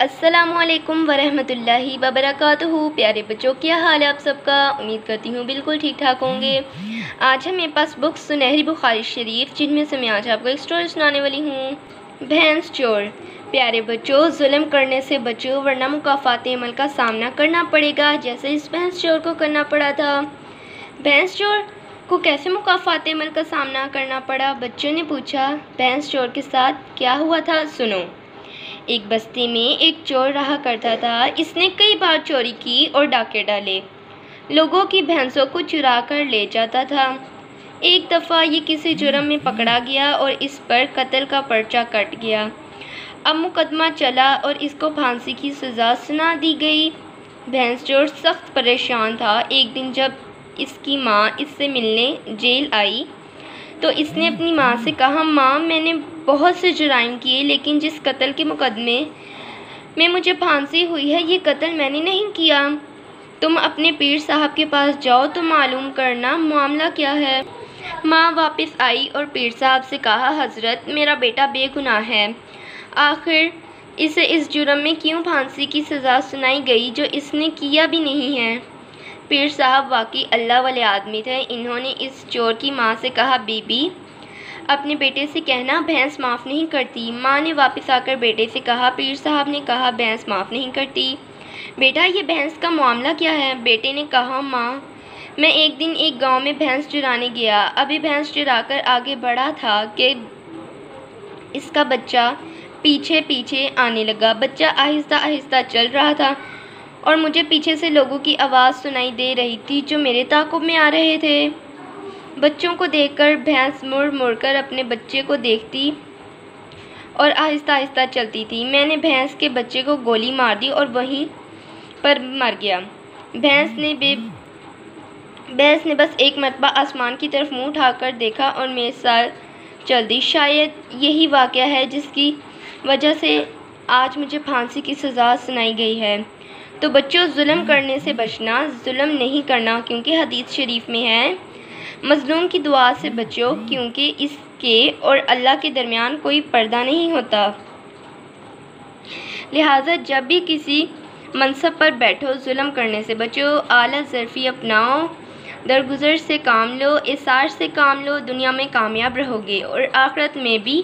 अस्सलामुअलैकुम वरहमतुल्लाहि वबरकातुहू। प्यारे बच्चों, क्या हाल है आप सबका? उम्मीद करती हूँ बिल्कुल ठीक ठाक होंगे। आज है मेरे पास बुक्स सुनहरी बुखारी शरीफ, जिनमें से मैं आज आपको एक स्टोरी सुनाने वाली हूँ। भैंस चोर। प्यारे बच्चों, जुल्म करने से बचो, वरना मुकाफ़ात अमल का सामना करना पड़ेगा, जैसे इस भैंस चोर को करना पड़ा था। भैंस चोर को कैसे मुकाफ़ात अमल का सामना करना पड़ा? बच्चों ने पूछा। भैंस चोर के साथ क्या हुआ था, सुनो। एक बस्ती में एक चोर रहा करता था। इसने कई बार चोरी की और डाके डाले। लोगों की भैंसों को चुरा कर ले जाता था। एक दफ़ा ये किसी जुर्म में पकड़ा गया और इस पर कत्ल का पर्चा कट गया। अब मुकदमा चला और इसको फांसी की सज़ा सुना दी गई। भैंस चोर सख्त परेशान था। एक दिन जब इसकी माँ इससे मिलने जेल आई तो इसने अपनी माँ से कहा, माँ, मैंने बहुत से जुराइम किए, लेकिन जिस कत्ल के मुकदमे में मुझे फांसी हुई है, ये कत्ल मैंने नहीं किया। तुम अपने पीर साहब के पास जाओ तो मालूम करना मामला क्या है। माँ वापस आई और पीर साहब से कहा, हज़रत, मेरा बेटा बेगुनाह है। आखिर इसे इस जुर्म में क्यों फांसी की सज़ा सुनाई गई जो इसने किया भी नहीं है? पीर साहब वाकई अल्लाह वाले आदमी थे। इन्होंने इस चोर की माँ से कहा, बीबी, अपने बेटे से कहना भैंस माफ़ नहीं करती। माँ ने वापस आकर बेटे से कहा। पीर साहब ने कहा, भैंस माफ़ नहीं करती। बेटा, ये भैंस का मामला क्या है? बेटे ने कहा, माँ, मैं एक दिन एक गांव में भैंस चुराने गया। अभी भैंस चुराकर आगे बढ़ा था कि इसका बच्चा पीछे पीछे आने लगा। बच्चा आहिस्ता आहिस्ता चल रहा था और मुझे पीछे से लोगों की आवाज़ सुनाई दे रही थी जो मेरे ताक़ुब में आ रहे थे। बच्चों को देखकर भैंस मुड़ मुड़कर अपने बच्चे को देखती और आहिस्ता आहिस्ता चलती थी। मैंने भैंस के बच्चे को गोली मार दी और वहीं पर मर गया। भैंस ने बस एक मरतबा आसमान की तरफ मुंह उठाकर देखा और मेरे साथ चल दी। शायद यही वाक़या है जिसकी वजह से आज मुझे फांसी की सज़ा सुनाई गई है। तो बच्चों, जुल्म करने से बचना, जुल्म नहीं करना, क्योंकि हदीस शरीफ में है, मज़लूम की दुआ से बचो, क्योंकि इसके और अल्लाह के दरमियान कोई पर्दा नहीं होता। लिहाजा जब भी किसी मनसब पर बैठो, जुल्म करने से बचो, आला ज़र्फ़ी अपनाओ, दरगुजर से काम लो, इसार से काम लो। दुनिया में कामयाब रहोगे और आखिरत में भी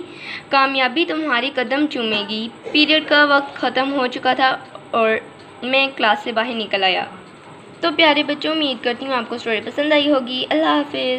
कामयाबी तुम्हारी कदम चूमेगी। पीरियड का वक्त ख़त्म हो चुका था और मैं क्लास से बाहर निकल आया। तो प्यारे बच्चों, उम्मीद करती हूँ आपको स्टोरी पसंद आई होगी। अल्लाह हाफ़िज़।